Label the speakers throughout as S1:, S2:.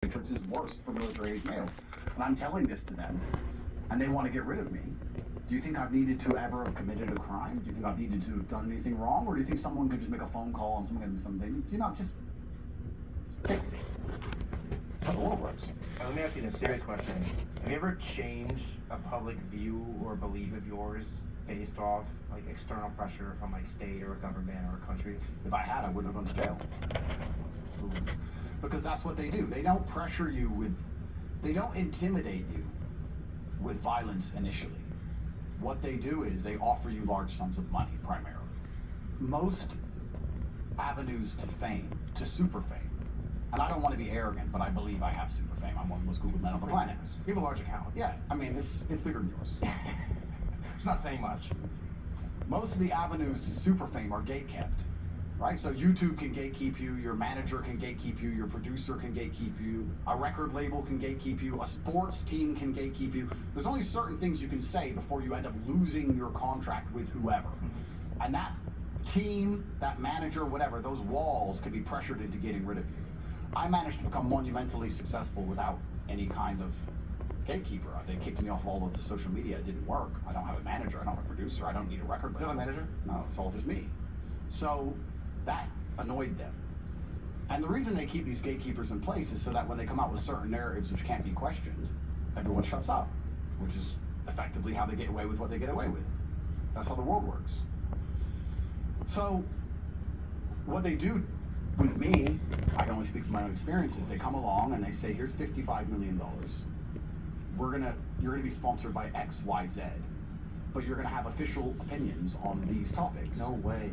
S1: matrix is worse for military-age males. And I'm telling this to them, and they want to get rid of me. Do you think I've needed to ever have committed a crime? Do you think I've needed to have done anything wrong? Or do you think someone could just make a phone call and someone can do something, just fix it? That's how the world works.
S2: Let me ask you this serious question. Have you ever changed a public view or belief of yours based off like external pressure from like state or a government or a country?
S1: If I had, I wouldn't have gone to jail. Because that's what they do. They don't pressure you they don't intimidate you with violence initially. What they do is they offer you large sums of money, primarily. Most avenues to fame, to super fame, and I don't want to be arrogant, but I believe I have super fame. I'm one of the most Googled men on the planet.
S2: You have a large account.
S1: Yeah, I mean, it's bigger than yours.
S2: It's not saying much.
S1: Most of the avenues to super fame are gate-kept, right? So YouTube can gatekeep you, your manager can gatekeep you, your producer can gatekeep you, a record label can gatekeep you, a sports team can gatekeep you. There's only certain things you can say before you end up losing your contract with whoever. And that team, that manager, whatever, those walls can be pressured into getting rid of you. I managed to become monumentally successful without any kind of gatekeeper. They kicked me off all of the social media. It didn't work. I don't have a manager. I don't have a producer. I don't need a record label.
S2: You don't have a manager?
S1: No, it's all just me. So that annoyed them. And the reason they keep these gatekeepers in place is so that when they come out with certain narratives which can't be questioned, everyone shuts up, which is effectively how they get away with what they get away with. That's how the world works. So what they do with me, I can only speak from my own experiences, they come along and they say, here's $55 million. You're gonna be sponsored by X, Y, Z, but you're gonna have official opinions on these topics.
S2: No way.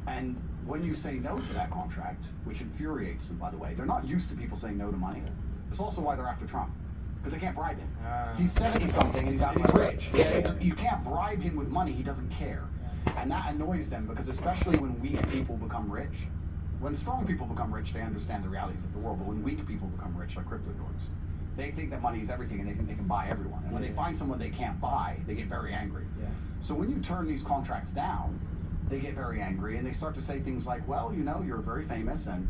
S1: And when you say no to that contract, which infuriates them, by the way, they're not used to people saying no to money. It's also why they're after Trump, because they can't bribe him. He's 70-something and he's rich. You can't bribe him with money, he doesn't care. And that annoys them, because especially when weak people become rich, when strong people become rich, they understand the realities of the world, but when weak people become rich, like crypto dorks, they think that money is everything and they think they can buy everyone. And when they find someone they can't buy, they get very angry. So when you turn these contracts down, they get very angry and they start to say things like, well, you're very famous and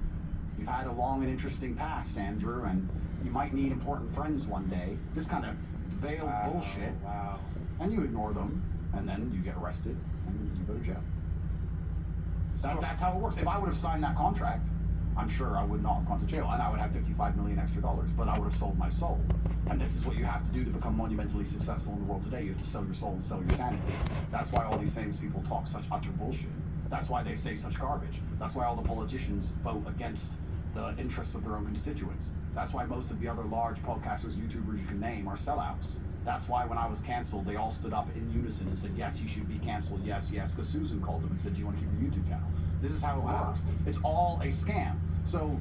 S1: you've had a long and interesting past, Andrew, and you might need important friends one day. This kind of veiled bullshit.
S2: Wow.
S1: And you ignore them, and then you get arrested and you go to jail. That's how it works. If I would have signed that contract, I'm sure I would not have gone to jail, and I would have $55 million extra, but I would have sold my soul. And this is what you have to do to become monumentally successful in the world today. You have to sell your soul and sell your sanity. That's why all these famous people talk such utter bullshit. That's why they say such garbage. That's why all the politicians vote against the interests of their own constituents. That's why most of the other large podcasters, YouTubers you can name are sellouts. That's why when I was canceled, they all stood up in unison and said, yes, you should be canceled, yes, yes, because Susan called them and said, do you want to keep your YouTube channel? This is how it works. It's all a scam. So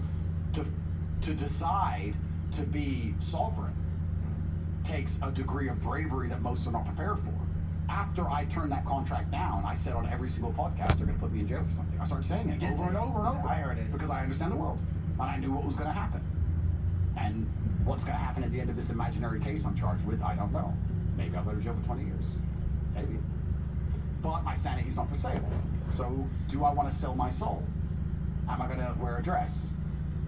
S1: to decide to be sovereign takes a degree of bravery that most are not prepared for. After I turned that contract down, I said on every single podcast, they're going to put me in jail for something. I started saying it over and over and over.
S2: I heard it.
S1: Because I understand the world. And I knew what was going to happen. And what's going to happen at the end of this imaginary case I'm charged with, I don't know. Maybe I'll go to jail for 20 years. Maybe. But my sanity's not for sale. So do I want to sell my soul? Am I going to wear a dress?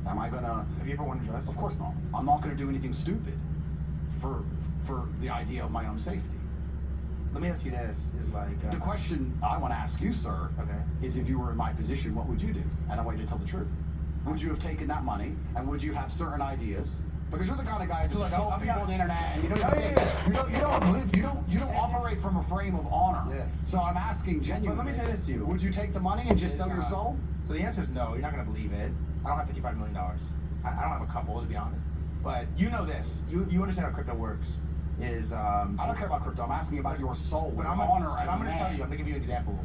S1: Am I going to...
S2: Have you ever worn a dress?
S1: Of course not. I'm not going to do anything stupid for the idea of my own safety.
S2: Let me ask you this, is like...
S1: The question I want to ask you, sir, is if you were in my position, what would you do? And I want you to tell the truth. Would you have taken that money, and would you have certain ideas? Because you're the kind of guy who insults people on the internet, and you don't operate from a frame of honor. So I'm asking genuinely.
S2: But let me say this to you.
S1: Would you take the money and just sell your soul?
S2: So the answer is no. You're not going to believe it. I don't have $55 million. I don't have a couple, to be honest. But you know this. You understand how crypto works. I
S1: don't care about crypto. I'm asking about your soul.
S2: But
S1: I'm
S2: going
S1: to
S2: tell you. I'm going to give you an example.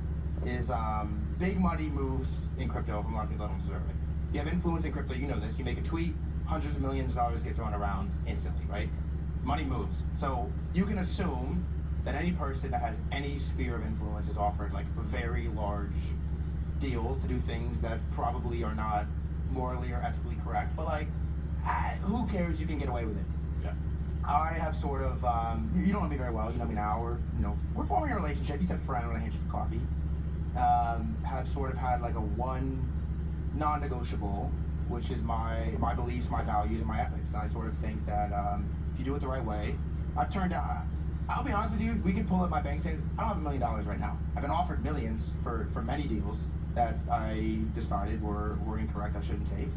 S2: Big money moves in crypto from a lot of people that don't deserve it. If you have influence in crypto, you know this. You make a tweet, hundreds of millions of dollars get thrown around instantly, right? Money moves. So you can assume that any person that has any sphere of influence is offered like very large deals to do things that probably are not morally or ethically correct, but like, who cares? You can get away with it.
S1: Yeah.
S2: I have sort of, you don't know me very well, you know me now, we're forming a relationship. You said friend when I hand you the coffee. Have sort of had like a one non-negotiable which is my beliefs, my values, and my ethics. And I sort of think that if you do it the right way, I've turned down. I'll be honest with you. We could pull up my bank statement. I don't have $1 million right now. I've been offered millions for many deals that I decided were incorrect. I shouldn't take.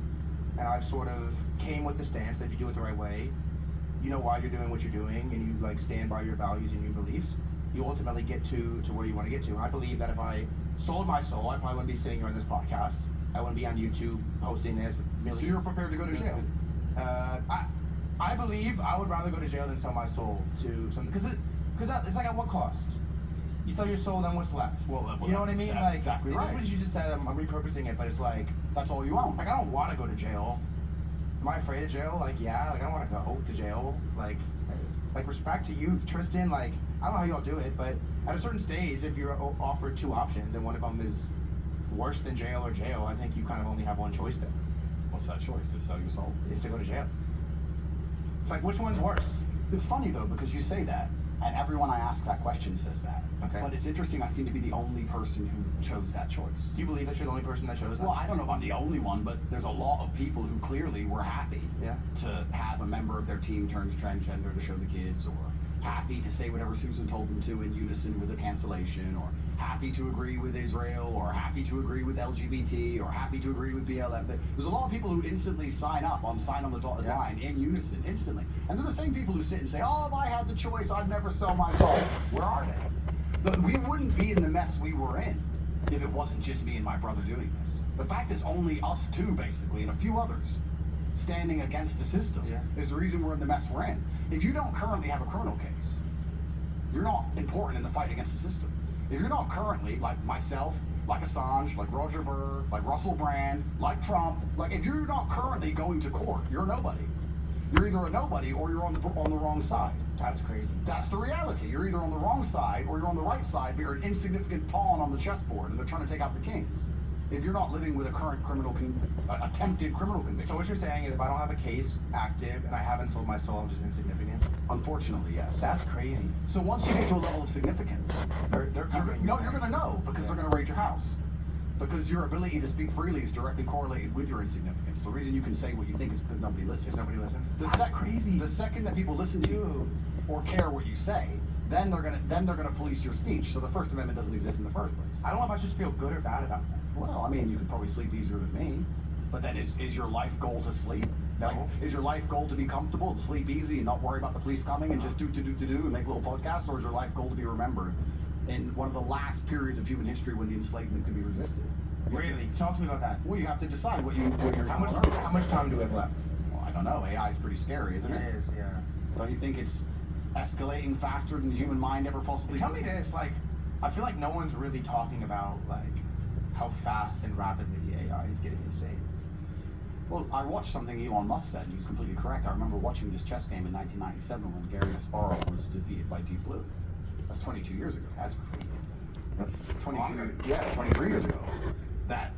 S2: And I've sort of came with the stance that if you do it the right way, you know why you're doing what you're doing, and you like stand by your values and your beliefs, you ultimately get to where you want to get to. And I believe that if I sold my soul, I probably wouldn't be sitting here on this podcast. I wouldn't be on YouTube posting this with millions.
S1: So you're prepared to go to jail?
S2: I believe I would rather go to jail than sell my soul to something, because it's like, at what cost? You sell your soul, then what's left?
S1: Well,
S2: you know what I mean?
S1: That's
S2: like,
S1: exactly right.
S2: That's what you just said. I'm repurposing it, but it's like,
S1: that's all you own.
S2: like, I don't want to go to jail. Am I afraid of jail? Like, yeah. Like, I don't want to go to jail. Like respect to you, Tristan. Like, I don't know how y'all do it, but at a certain stage, if you're offered two options and one of them is worse than jail or jail, I think you kind of only have one choice there.
S1: What's that choice? To sell your soul?
S2: Is to go to jail. It's like, which one's worse?
S1: It's funny though, because you say that, and everyone I ask that question says that.
S2: Okay.
S1: But it's interesting, I seem to be the only person who chose that choice.
S2: Do you believe that you're the only person that chose that?
S1: Well, I don't know if I'm the only one, but there's a lot of people who clearly were happy
S2: Yeah.
S1: to have a member of their team turns transgender to show the kids, or happy to say whatever Susan told them to in unison with the cancellation, or happy to agree with Israel, or happy to agree with LGBT, or happy to agree with BLM. There's a lot of people who instantly sign on the dotted line in unison, instantly. And they're the same people who sit and say, oh, if I had the choice, I'd never sell my soul. Where are they? We wouldn't be in the mess we were in if it wasn't just me and my brother doing this. The fact is only us two, basically, and a few others standing against the system is the reason we're in the mess we're in. If you don't currently have a criminal case, you're not important in the fight against the system. If you're not currently, like myself, like Assange, like Roger Ver, like Russell Brand, like Trump, like if you're not currently going to court, you're a nobody. You're either a nobody or you're on the wrong side.
S2: That's crazy.
S1: That's the reality. You're either on the wrong side or you're on the right side, but you're an insignificant pawn on the chessboard, and they're trying to take out the kings. If you're not living with a current attempted criminal conviction.
S2: So what you're saying is, if I don't have a case active and I haven't sold my soul, I'm just insignificant?
S1: Unfortunately, yes.
S2: That's crazy.
S1: So once you get to a level of significance,
S2: They're
S1: you're
S2: coming.
S1: going to know, because they're going to raid your house. Because your ability to speak freely is directly correlated with your insignificance. The reason you can say what you think is because nobody listens.
S2: If nobody listens?
S1: That's crazy. The second that people listen to you or care what you say, then they're gonna police your speech. So the First Amendment doesn't exist in the first place.
S2: I don't know if I should feel good or bad about that.
S1: Well, I mean, you could probably sleep easier than me, but then is your life goal to sleep?
S2: No.
S1: Like, is your life goal to be comfortable and sleep easy and not worry about the police coming and just do and make little podcasts, or is your life goal to be remembered in one of the last periods of human history when the enslavement could be resisted?
S2: Really? Talk to me about that.
S1: Well, you have to decide what you're.
S2: How much time do we have left?
S1: Well, I don't know. AI is pretty scary, isn't it?
S2: It is, yeah.
S1: Don't you think it's escalating faster than the human mind ever possibly
S2: Tell
S1: could?
S2: me this, like, I feel like no one's really talking about, like, how fast and rapidly the AI is getting insane.
S1: Well, I watched something Elon Musk said, and he's completely correct. I remember watching this chess game in 1997 when Gary Kasparov was defeated by T. Flu. That's 22 years ago.
S2: That's crazy.
S1: That's 22.
S2: Longer.
S1: Yeah, 23 years ago. That